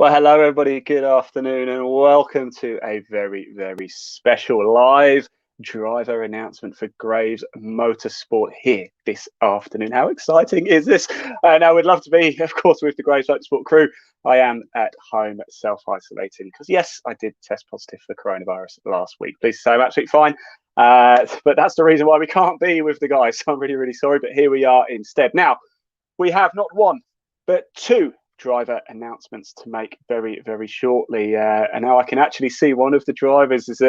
Well, hello, everybody. Good afternoon, and welcome to a very, very special live driver announcement for Graves Motorsport here this afternoon. How exciting is this? Now, we'd love to be, of course, with the Graves Motorsport crew. I am at home self-isolating because, yes, I did test positive for coronavirus last week. Please say I'm absolutely fine. But that's the reason why we can't be with the guys. So I'm really, really sorry. But here we are instead. Now, we have not one, but two driver announcements to make very, very shortly. And now I can actually see one of the drivers is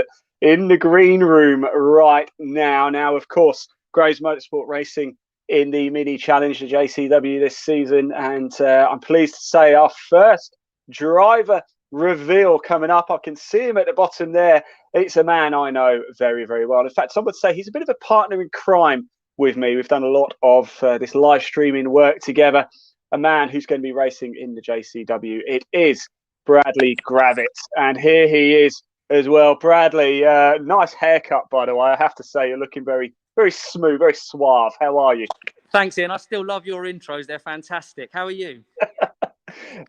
in the green room right now. Now, of course, Graves Motorsport racing in the Mini Challenge, the JCW this season. And I'm pleased to say our first driver reveal coming up. I can see him at the bottom there. It's a man I know very, very well. In fact, some would say he's a bit of a partner in crime with me. We've done a lot of this live streaming work together. A man who's going to be racing in the JCW. It is Bradley Gravitz, and here he is as well. Bradley, nice haircut, by the way. I have to say, you're looking very, very smooth, very suave. How are you? Thanks, Ian. I still love your intros. They're fantastic. How are you?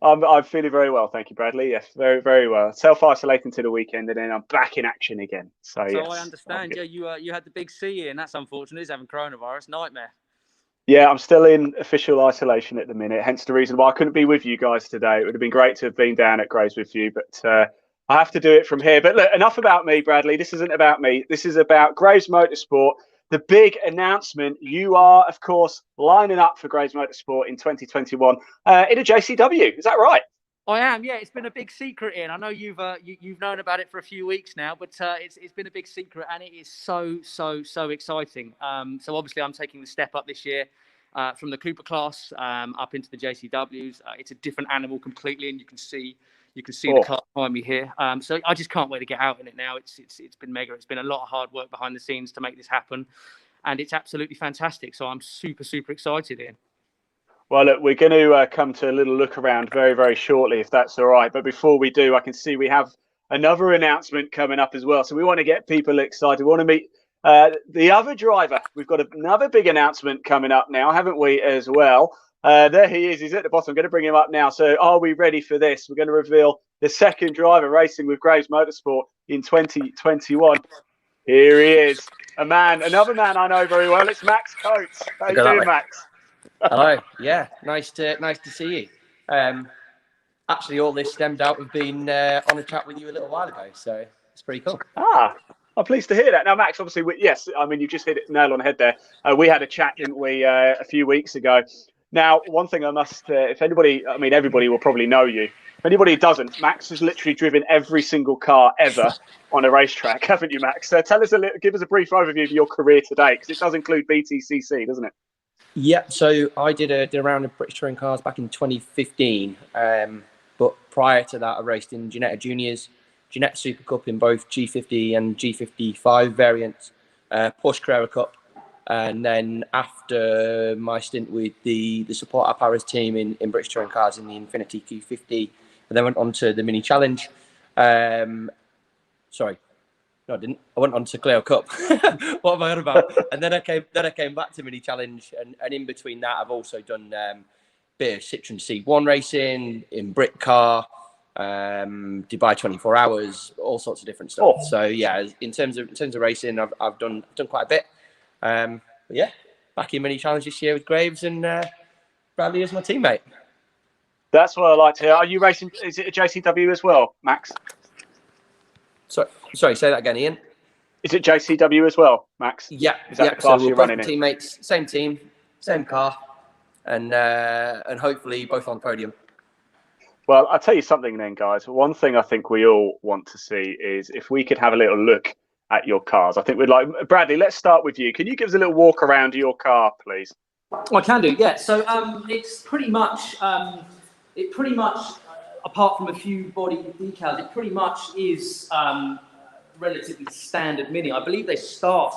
I'm feeling very well, thank you, Bradley. Yes, very, very well. Self-isolating to the weekend, and then I'm back in action again. So yes, I understand. Yeah, you had the big C in. That's unfortunate. He's having coronavirus. Nightmare. Yeah, I'm still in official isolation at the minute, hence the reason why I couldn't be with you guys today. It would have been great to have been down at Grays with you, but I have to do it from here. But look, enough about me, Bradley. This isn't about me. This is about Graves Motorsport. The big announcement. You are, of course, lining up for Graves Motorsport in 2021 in a JCW. Is that right? I am. Yeah, it's been a big secret, Ian. I know you've known about it for a few weeks now, but it's been a big secret, and it is so exciting. So obviously, I'm taking the step up this year from the Cooper class up into the JCWs. It's a different animal completely, and you can see the car behind me here. So I just can't wait to get out in it now. It's been mega. It's been a lot of hard work behind the scenes to make this happen, and it's absolutely fantastic. So I'm super excited, Ian. Well, look, we're going to come to a little look around very, very shortly, if that's all right. But before we do, I can see we have another announcement coming up as well. So we want to get people excited. We want to meet the other driver. We've got another big announcement coming up now, haven't we, as well? There he is. He's at the bottom. I'm going to bring him up now. So are we ready for this? We're going to reveal the second driver racing with Graves Motorsport in 2021. Here he is. Another man I know very well. It's Max Coates. How you doing, Max? Hello. Yeah, nice to see you. Actually, all this stemmed out of being on a chat with you a little while ago, so it's pretty cool. I'm pleased to hear that. Now, Max, obviously, yes, I mean, you just hit it nail on the head there. We had a chat, didn't we, a few weeks ago. Now, one thing I must, if anybody, I mean, everybody will probably know you. If anybody doesn't, Max has literally driven every single car ever on a racetrack, haven't you, Max? Tell us give us a brief overview of your career today, because it does include BTCC, doesn't it? Yeah, so I did a round of British Touring Cars back in 2015. But prior to that, I raced in Ginetta Juniors, Ginetta Super Cup in both G50 and G55 variants, Porsche Carrera Cup. And then after my stint with the Support Paris team in British Touring Cars in the Infiniti Q50, I then went on to the Mini Challenge. Sorry. No, I didn't. I went on to Clio Cup. What have I heard about? And then I came back to Mini Challenge, and in between that, I've also done bit of Citroen C1 racing in Brit Car, Dubai 24 Hours, all sorts of different stuff. So yeah, in terms of racing, I've done quite a bit. But yeah, back in Mini Challenge this year with Graves, and Bradley is my teammate. That's what I like to hear. Are you racing? Is it a JCW as well, Max? Sorry, say that again, Ian. Is it JCW as well, Max? Yeah. Is that the class so you're running in? Teammates, same team, same car, and hopefully both on the podium. Well, I'll tell you something then, guys. One thing I think we all want to see is if we could have a little look at your cars. I think we'd like... Bradley, let's start with you. Can you give us a little walk around your car, please? I can do, yeah. So it's pretty much... apart from a few body decals, it pretty much is relatively standard Mini. I believe they start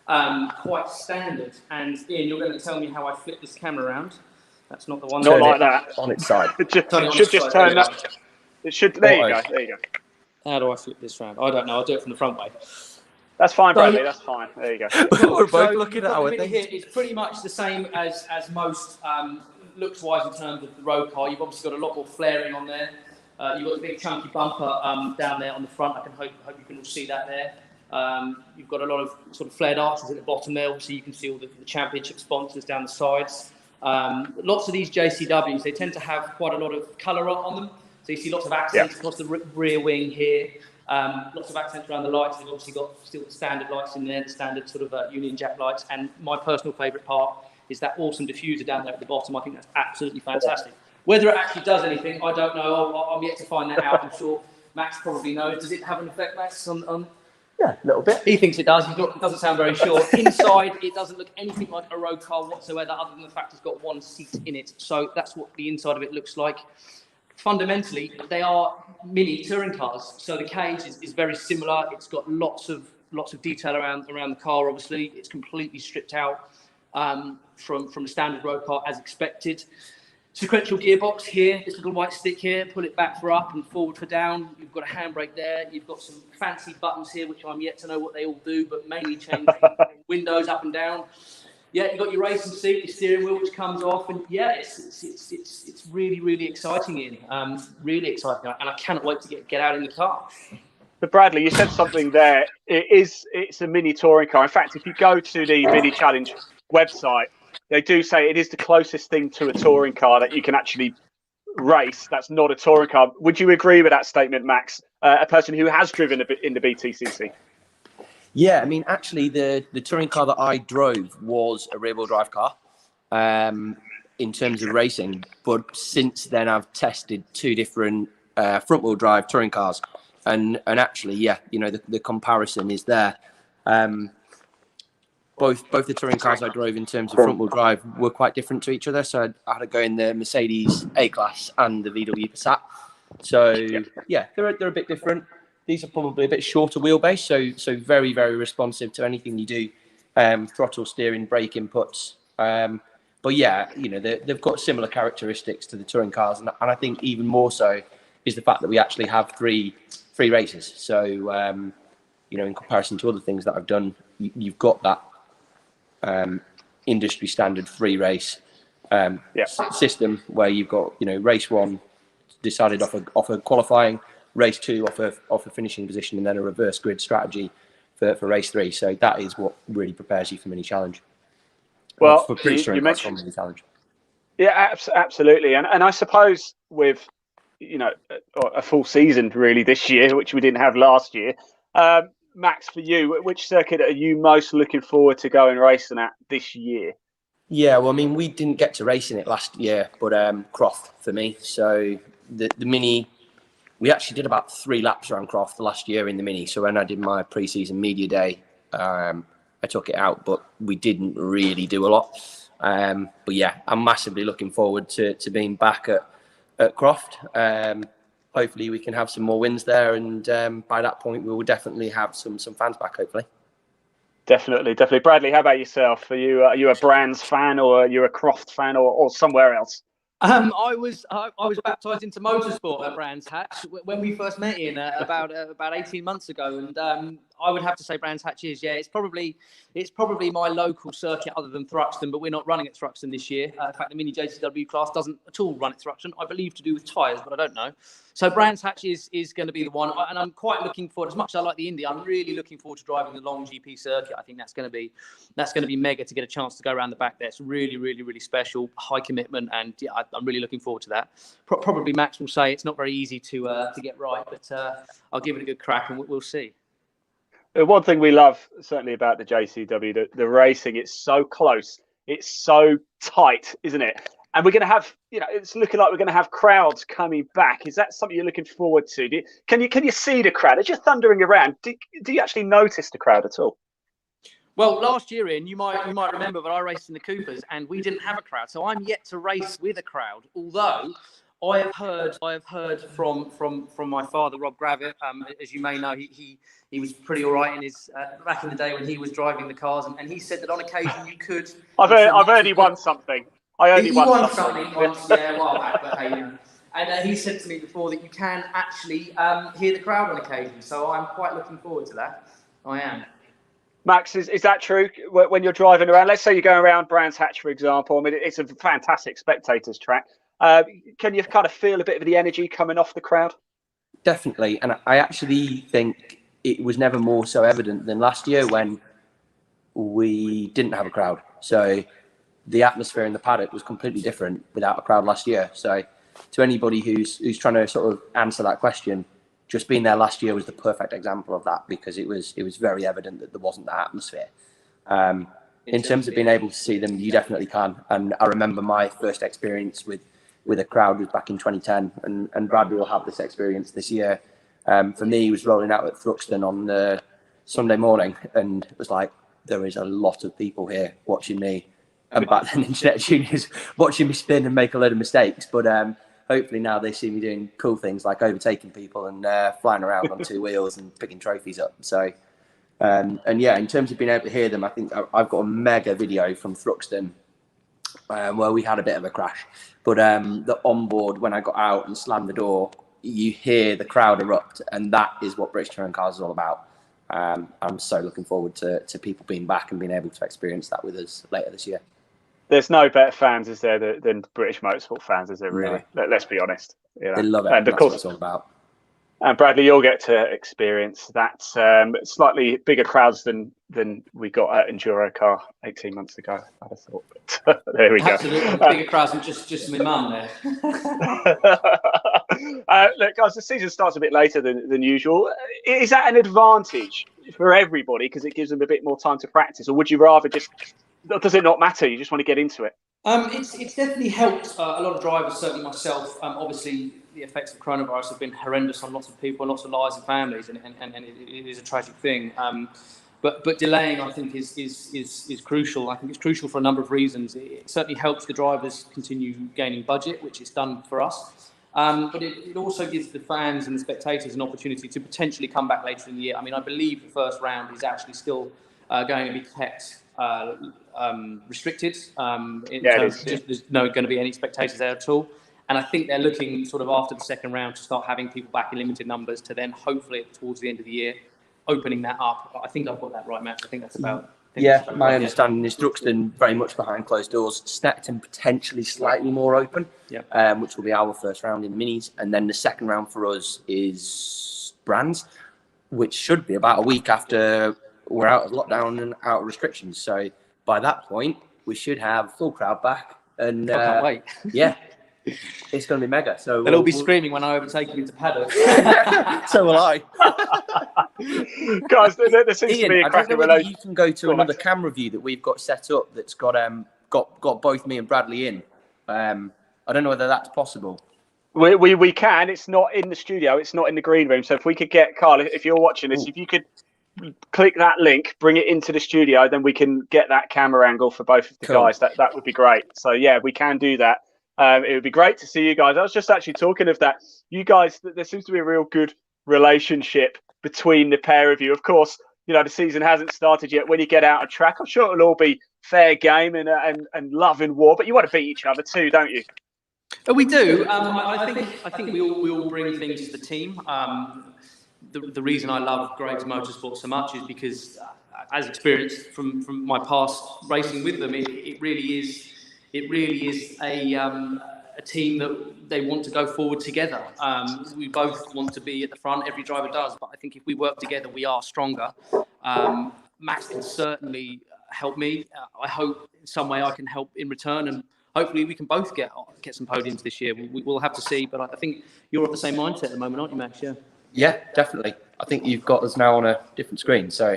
quite standard. And Ian, you're going to tell me how I flip this camera around. That's not the one. Not like that. On its side. It should just turn that. It should. There you go. There you go. How do I flip this round? I don't know. I'll do it from the front way. That's fine, Bradley. That's fine. There you go. We're both looking at our Mini here. It's pretty much the same as most looks-wise in terms of the road car. You've obviously got a lot more flaring on there. You've got the big chunky bumper down there on the front. I hope you can all see that there. You've got a lot of sort of flared arches at the bottom there, so you can see all the championship sponsors down the sides. Lots of these JCWs, they tend to have quite a lot of colour on them. So you see lots of accents across the rear wing here. Lots of accents around the lights. They've obviously got still the standard lights in there, the standard sort of Union Jack lights. And my personal favourite part is that awesome diffuser down there at the bottom. I think that's absolutely fantastic. Whether it actually does anything, I don't know. I'm yet to find that out. I'm sure Max probably knows. Does it have an effect, Max, on Yeah, a little bit. He thinks it does. It doesn't sound very sure. Inside, it doesn't look anything like a road car whatsoever, other than the fact it's got one seat in it. So that's what the inside of it looks like. Fundamentally, they are mini touring cars. So the cage is very similar. It's got lots of detail around the car. Obviously, it's completely stripped out from the standard road car as expected. Sequential gearbox here, this little white stick here, pull it back for up and forward for down. You've got a handbrake there. You've got some fancy buttons here, which I'm yet to know what they all do, but mainly change windows up and down. Yeah, you've got your racing seat, your steering wheel, which comes off, and yeah, it's really, really exciting, Ian. Really exciting, and I cannot wait to get out in the car. But Bradley, you said something there. It's a mini touring car. In fact, if you go to the Mini Challenge website, they do say it is the closest thing to a touring car that you can actually race. That's not a touring car. Would you agree with that statement, Max? A person who has driven a bit in the BTCC. Yeah, I mean, actually, the touring car that I drove was a rear-wheel drive car in terms of racing. But since then, I've tested two different front-wheel drive touring cars, and actually, yeah, you know, the comparison is there. Both the touring cars I drove in terms of front-wheel drive were quite different to each other. So I had to go in the Mercedes A-Class and the VW Passat. So yeah, they're a bit different. These are probably a bit shorter wheelbase, so very, very responsive to anything you do, throttle, steering, brake inputs. But yeah, you know, they've got similar characteristics to the touring cars, and I think even more so is the fact that we actually have three races. So you know, in comparison to other things that I've done, you've got that industry standard free race system where you've got, you know, race one decided off a qualifying, race two off a finishing position, and then a reverse grid strategy for race three. So that is what really prepares you for Mini Challenge. Well, you mentioned Mini Challenge. Yeah, absolutely. And I suppose with, you know, a full season really this year, which we didn't have last year. Max, for you, which circuit are you most looking forward to going racing at this year? Yeah, well, I mean, we didn't get to race in it last year, but Croft for me. So the Mini, we actually did about 3 laps around Croft last year in the Mini. So when I did my pre-season media day, I took it out, but we didn't really do a lot. But yeah, I'm massively looking forward to being back at Croft. Hopefully we can have some more wins there, and by that point we will definitely have some fans back, hopefully. Definitely. Bradley, how about yourself? Are you a Brands fan, or are you a Croft fan, or somewhere else? I was baptised into motorsport at Brands Hatch when we first met Ian about 18 months ago, and I would have to say Brands Hatch is, it's probably my local circuit other than Thruxton, but we're not running at Thruxton this year. In fact, the Mini JCW class doesn't at all run at Thruxton, I believe to do with tyres, but I don't know. So Brands Hatch is going to be the one, and I'm quite looking forward. As much as I like the Indy, I'm really looking forward to driving the long GP circuit. I think that's going to be mega to get a chance to go around the back there. It's really, really, really special, high commitment, and yeah, I'm really looking forward to that. Probably Max will say it's not very easy to get right, but I'll give it a good crack, and we'll see. One thing we love certainly about the JCW, the racing, it's so close, it's so tight, isn't it? And we're going to have, you know, it's looking like we're going to have crowds coming back. Is that something you're looking forward to? Can you see the crowd? It's just thundering around. Do you actually notice the crowd at all? Well, last year, Ian, you might remember, but I raced in the Coopers and we didn't have a crowd. So I'm yet to race with a crowd. Although I have heard from my father, Rob Gravitz. As you may know, he was pretty all right in his back in the day when he was driving the cars, and he said that on occasion you could. I've heard he won something. He won something once, yeah, a while back, but hey, you know. And he said to me before that you can actually hear the crowd on occasion. So I'm quite looking forward to that. I am. Max, is that true? When you're driving around, let's say you're going around Brands Hatch, for example. I mean, it's a fantastic spectators track. Can you kind of feel a bit of the energy coming off the crowd? Definitely, and I actually think it was never more so evident than last year when we didn't have a crowd. So the atmosphere in the paddock was completely different without a crowd last year. So to anybody who's trying to sort of answer that question, just being there last year was the perfect example of that, because it was very evident that there wasn't that atmosphere. In terms of being able to see them, you definitely can. And I remember my first experience with a crowd was back in 2010, and Bradley will have this experience this year. For me, he was rolling out at Thruxton on the Sunday morning, and it was like, there is a lot of people here watching me. And back then, Internet Juniors watching me spin and make a load of mistakes. But hopefully now they see me doing cool things like overtaking people and flying around on two wheels and picking trophies up. So, and yeah, in terms of being able to hear them, I think I've got a mega video from Thruxton where we had a bit of a crash. But the onboard, when I got out and slammed the door, you hear the crowd erupt, and that is what British Touring Cars is all about. I'm so looking forward to people being back and being able to experience that with us later this year. There's no better fans, is there, than British Motorsport fans, is there really? No. Let's be honest. You know? They love it, and of course, what it's all about. And Bradley, you'll get to experience that slightly bigger crowds than we got at Enduro Car 18 months ago, I'd have thought. But there we go. Absolutely, bigger crowds than just my mum there. Look, guys, the season starts a bit later than usual. Is that an advantage for everybody because it gives them a bit more time to practice, or would you rather just? Does it not matter? You just want to get into it? It's definitely helped a lot of drivers, certainly myself. Obviously, the effects of coronavirus have been horrendous on lots of people, lots of lives and families, and it is a tragic thing. But delaying, I think, is crucial. I think it's crucial for a number of reasons. It certainly helps the drivers continue gaining budget, which it's done for us. But it also gives the fans and the spectators an opportunity to potentially come back later in the year. I mean, I believe the first round is actually still going to be kept restricted. There's no going to be any spectators there at all. And I think they're looking sort of after the second round to start having people back in limited numbers to then hopefully towards the end of the year opening that up. I think I've got that right, Max. I think that's about. My understanding is Thruxton very much behind closed doors. Snetterton potentially slightly more open, which will be our first round in the minis. And then the second round for us is Brands, which should be about a week after we're out of lockdown and out of restrictions. So by that point, we should have full crowd back. And I can't wait. Yeah, it's going to be mega. So they'll all be screaming when I overtake you into paddock. So will I. Guys, there seems to be a cracking relation. You can go to another camera view that we've got set up that's got both me and Bradley in. I don't know whether that's possible. We can. It's not in the studio. It's not in the green room. So if we could get Carl, if you're watching this, if you could click that link, bring it into the studio, then we can get that camera angle for both of the guys. That would be great. So yeah, we can do that. It would be great to see you guys. I was just actually talking of that. You guys, there seems to be a real good relationship between the pair of you. Of course, you know, the season hasn't started yet. When you get out of track, I'm sure it'll all be fair game and love and war. But you want to beat each other too, don't you? We do. I think we all bring things to the team. The reason I love Gravitz Motorsport so much is because, as experienced from my past racing with them, it really is a team that they want to go forward together. We both want to be at the front. Every driver does, but I think if we work together, we are stronger. Max can certainly help me. I hope in some way I can help in return, and hopefully we can both get some podiums this year. We'll have to see, but I think you're of the same mindset at the moment, aren't you, Max? Yeah, definitely. I think you've got us now on a different screen, so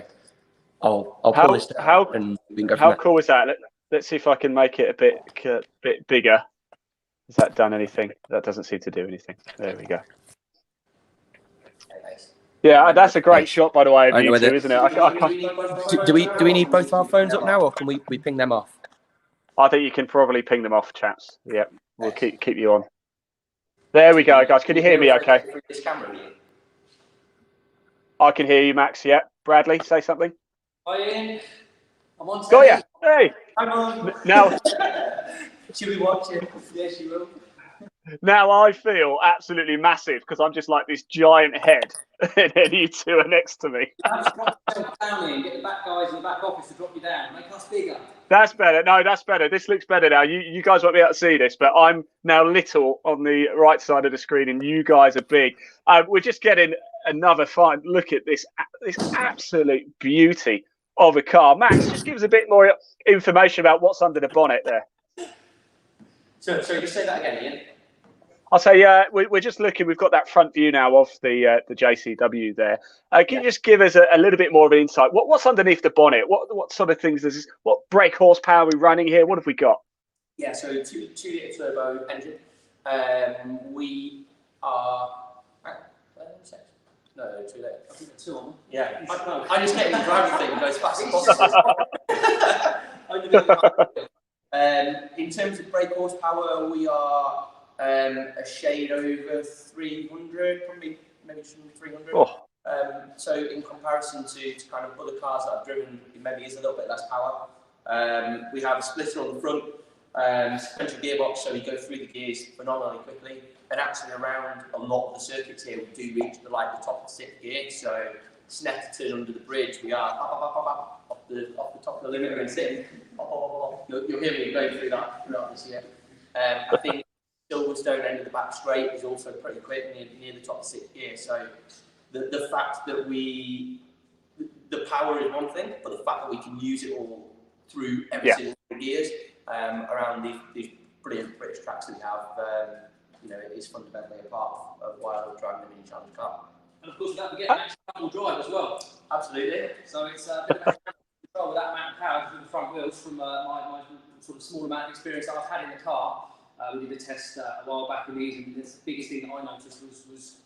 I'll pull this down and we can go from there. How cool is that? Let's see if I can make it a bit bigger. Has that done anything? That doesn't seem to do anything. There we go. Yeah, that's a great shot, by the way, of you two, isn't it? Do we need both our phones up now, or can we ping them off? I think you can probably ping them off, chaps. Yeah, we'll keep you on. There we go, guys. Can you hear me okay? I can hear you, Max. Yeah. Bradley, say something. Hi, Ian. I'm on stage. Got ya. Hey. I'm on. Now. She'll be watching. Yeah, she will. Now I feel absolutely massive because I'm just like this giant head, and then you two are next to me. Family and get the back guys in the back office to drop you down. Make us bigger. That's better. No, that's better. This looks better now. You guys won't be able to see this, but I'm now little on the right side of the screen, and you guys are big. We're just getting another fine look at this absolute beauty of a car. Max, just give us a bit more information about what's under the bonnet there. So you say that again, Ian? I'll say, we're just looking. We've got that front view now of the JCW there. Can you just give us a little bit more of an insight? What's underneath the bonnet? What sort of things is this? What brake horsepower are we running here? What have we got? Yeah, so 2 litre turbo engine. We are. No, 2 litre. I think 2 on. Yeah, I just get the driving thing goes fast as possible. In terms of brake horsepower, we are a shade over 300, probably maybe 300. Oh. So in comparison to kind of other cars that I've driven, it maybe is a little bit less power. We have a splitter on the front, sequential gearbox, so we go through the gears phenomenally quickly. And actually around a lot of the circuits here, we do reach the top of the 6th gear. So Snetterton under the bridge, we are off the top of the limiter and sitting. You'll hear me going through that throughout this year. I think Silverstone end of the back straight is also pretty quick near the top of 6th gear. So the fact that the power is one thing, but the fact that we can use it all through every single gears around these brilliant British tracks that we have, it is fundamentally a part of why I love driving the Mini Challenge car. And of course, you don't forget Max front-wheel drive as well. Absolutely. So it's a bit of control with that amount of power through the front wheels from my sort of small amount of experience that I've had in the car. We did a test a while back in these, and the biggest thing that I noticed was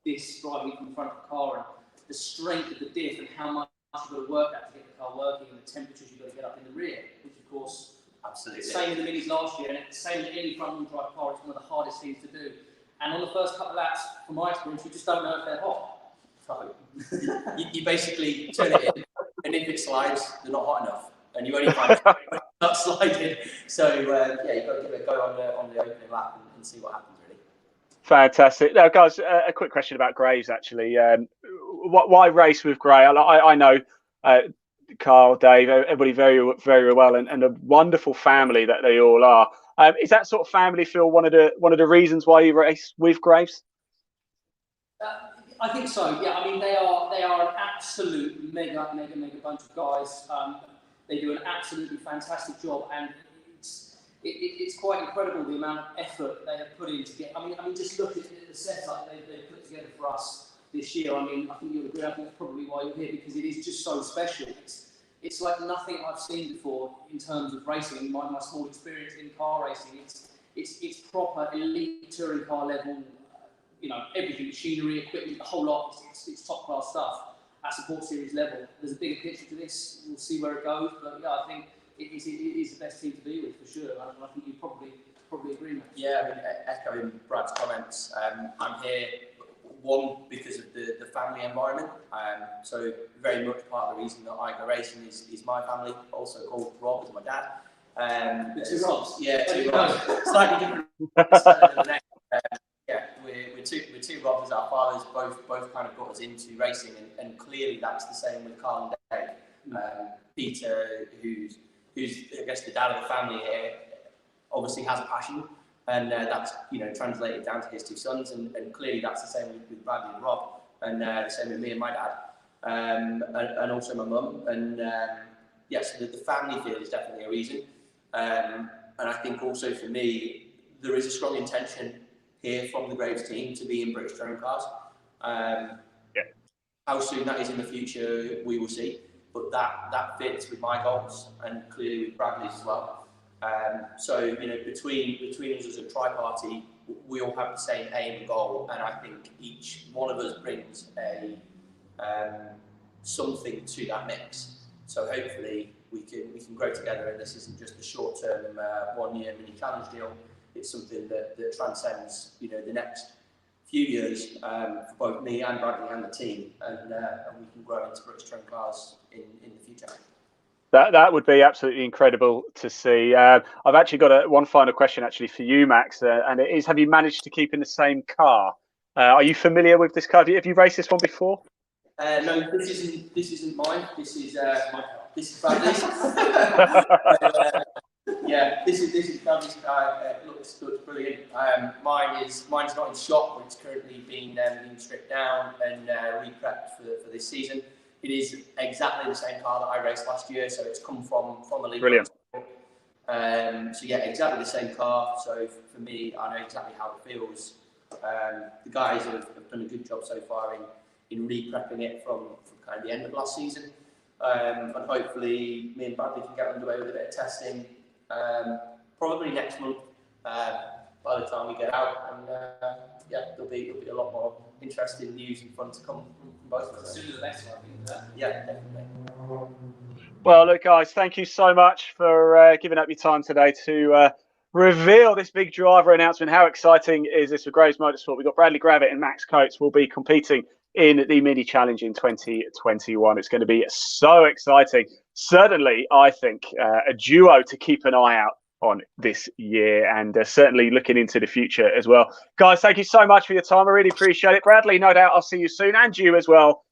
this driving from the front of the car and the strength of the diff and how much you've got to work at to get the car working and the temperatures you've got to get up in the rear, which of course, absolutely same in the Minis last year, and it's the same in any front-wheel drive car. It's one of the hardest things to do. And on the first couple of laps, from my experience, you just don't know if they're hot. So you basically turn it in, and if it slides, they're not hot enough, and you only find it not sliding. So you've got to give it a go on the opening lap and see what happens. Really. Fantastic. Now, guys, a quick question about Graves. Actually, why race with Gray? I know Carl, Dave, everybody very, very well, and a wonderful family that they all are. Is that sort of family feel one of the reasons why you race with Graves? I think so. Yeah, I mean they are an absolute mega bunch of guys. They do an absolutely fantastic job, and it's quite incredible the amount of effort they have put in to get. I mean, just look at the setup they've put together for us this year. I mean, I think you'll agree. I think that's probably why you're here, because it is just so special. It's like nothing I've seen before in terms of racing. My small experience in car racing, it's proper elite touring car level. Everything, machinery, equipment, the whole lot. It's top class stuff at support series level. There's a bigger picture to this. We'll see where it goes, but yeah, I think it is the best team to be with for sure. And I think you probably agree with that. Yeah, I mean, echoing Brad's comments, I'm here one because of the family environment. So very much part of the reason that I go racing is my family, also called Rob, is my dad. Two Robs. Yeah, 2 Robs. Slightly different than the next. We're two Robs as our fathers, both kind of got us into racing, and clearly that's the same with Carl and Dave. Peter, who's I guess the dad of the family here, obviously has a passion, and that's translated down to his 2 sons, and clearly that's the same with Bradley and Rob, and the same with me and my dad, and also my mum, and so the family feel is definitely a reason, and I think also for me there is a strong intention here from the Graves team to be in British touring cars. How soon that is in the future, we will see. But that fits with my goals and clearly with Bradley's as well. So between us as a tri-party, we all have the same aim and goal, and I think each one of us brings a something to that mix. So hopefully we can grow together, and this isn't just a short-term 1-year mini challenge deal. It's something that transcends, the next few years for both me and Bradley and the team, and we can grow into British touring cars in the future. That would be absolutely incredible to see. I've actually got one final question actually for you, Max, and it is: have you managed to keep in the same car? Are you familiar with this car? Have you raced this one before? No, this isn't mine. This is Bradley's. Yeah, this is Bradley's car. Looks brilliant. Mine's not in shop, but it's currently being stripped down and re-prepped for this season. It is exactly the same car that I raced last year, so it's come from a league. Brilliant. So yeah, exactly the same car. So for me, I know exactly how it feels. The guys have done a good job so far in re-prepping it from kind of the end of last season, and hopefully me and Bradley can get underway with a bit of testing. Probably next month, by the time we get out, and yeah, there'll be a lot more interesting news and fun to come from both of us. As soon as the next one, I think. Yeah, definitely. Well, look, guys, thank you so much for giving up your time today to reveal this big driver announcement. How exciting is this for Gravitz Motorsport? We've got Bradley Gravitz and Max Coates will be competing in the Mini Challenge in 2021. It's going to be so exciting. Certainly, I think, a duo to keep an eye out on this year, and certainly looking into the future as well. Guys, thank you so much for your time. I really appreciate it. Bradley, no doubt I'll see you soon, and you as well.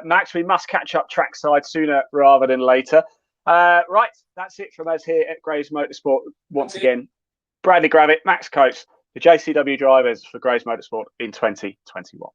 Max, we must catch up trackside sooner rather than later. Right, that's it from us here at Gravitz Motorsport. Once again, Bradley Gravitz, Max Coates, the JCW drivers for Gravitz Motorsport in 2021.